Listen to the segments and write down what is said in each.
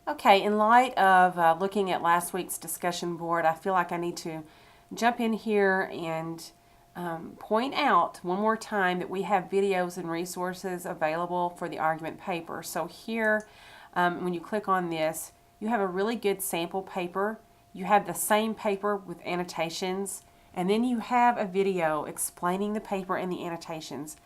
Okay, in light of looking at last week's discussion board, I feel like I need to jump in here and point out one more time that we have videos and resources available for the argument paper. So here, when you click on this, you have a really good sample paper. You have the same paper with annotations, and then you have a video explaining the paper and the annotations.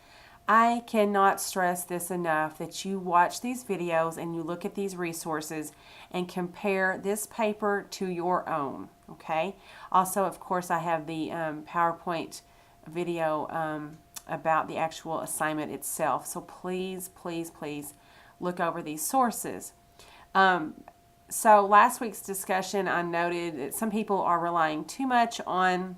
I cannot stress this enough that you watch these videos and you look at these resources and compare this paper to your own, okay? Also, of course, I have the PowerPoint video about the actual assignment itself. So please, please, please look over these sources. So last week's discussion, I noted that some people are relying too much on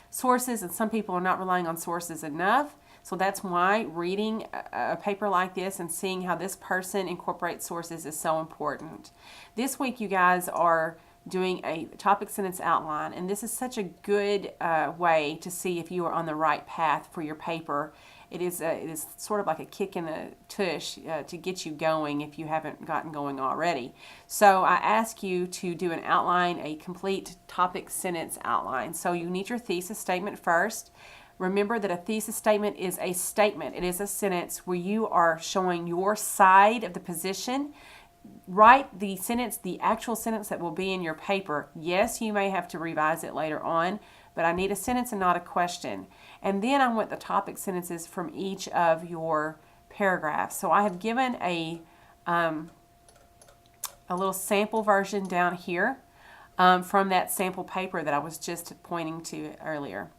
sources and some people are not relying on sources enough. So that's why reading a paper like this and seeing how this person incorporates sources is so important. This week you guys are doing a topic sentence outline, and this is such a good way to see if you are on the right path for your paper. It is sort of like a kick in the tush to get you going if you haven't gotten going already. So I ask you to do an outline, a complete topic sentence outline. So you need your thesis statement first. Remember that a thesis statement is a statement. It is a sentence where you are showing your side of the position. Write the sentence, the actual sentence that will be in your paper. Yes, you may have to revise it later on, but I need a sentence and not a question. And then I want the topic sentences from each of your paragraphs. So I have given a little sample version down here from that sample paper that I was just pointing to earlier.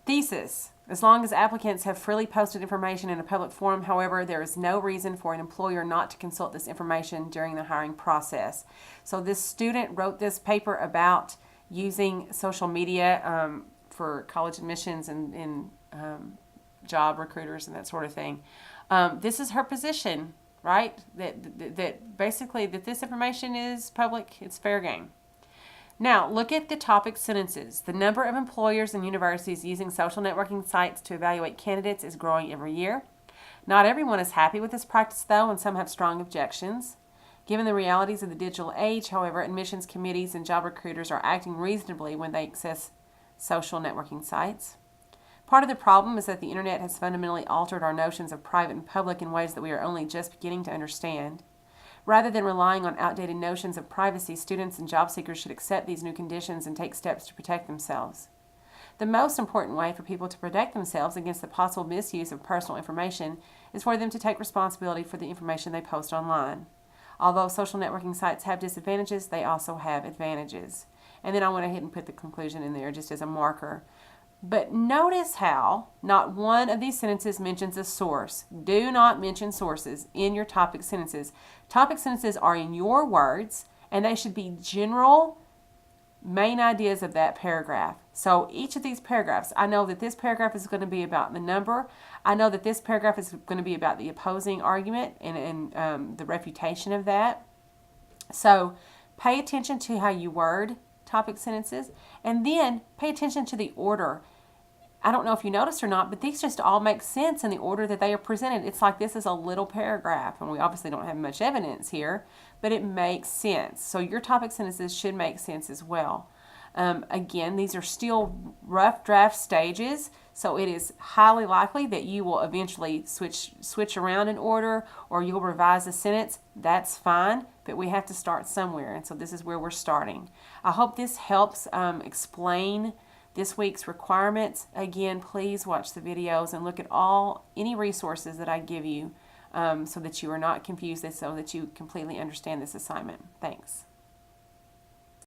Thesis. As long as applicants have freely posted information in a public forum, however, there is no reason for an employer not to consult this information during the hiring process. So this student wrote this paper about using social media for college admissions and job recruiters and that sort of thing. This is her position, right? That basically that this information is public, it's fair game. Now, look at the topic sentences. The number of employers and universities using social networking sites to evaluate candidates is growing every year. Not everyone is happy with this practice, though, and some have strong objections. Given the realities of the digital age, however, admissions committees and job recruiters are acting reasonably when they access social networking sites. Part of the problem is that the internet has fundamentally altered our notions of private and public in ways that we are only just beginning to understand. Rather than relying on outdated notions of privacy, students and job seekers should accept these new conditions and take steps to protect themselves. The most important way for people to protect themselves against the possible misuse of personal information is for them to take responsibility for the information they post online. Although social networking sites have disadvantages, they also have advantages. And then I went ahead and put the conclusion in there just as a marker. But notice how not one of these sentences mentions a source. Do not mention sources in your topic sentences. Topic sentences are in your words, and they should be general main ideas of that paragraph. So each of these paragraphs, I know that this paragraph is going to be about the number. I know that this paragraph is going to be about the opposing argument and the refutation of that. So pay attention to how you word topic sentences, and then pay attention to the order. I don't know if you noticed or not, but these just all make sense in the order that they are presented. It's like this is a little paragraph, and we obviously don't have much evidence here, but it makes sense. So your topic sentences should make sense as well. Again, these are still rough draft stages, so it is highly likely that you will eventually switch around in order, or you'll revise a sentence. That's fine, but we have to start somewhere, and so this is where we're starting. I hope this helps explain this week's requirements. Again, please watch the videos and look at any resources that I give you so that you are not confused, so that you completely understand this assignment. Thanks.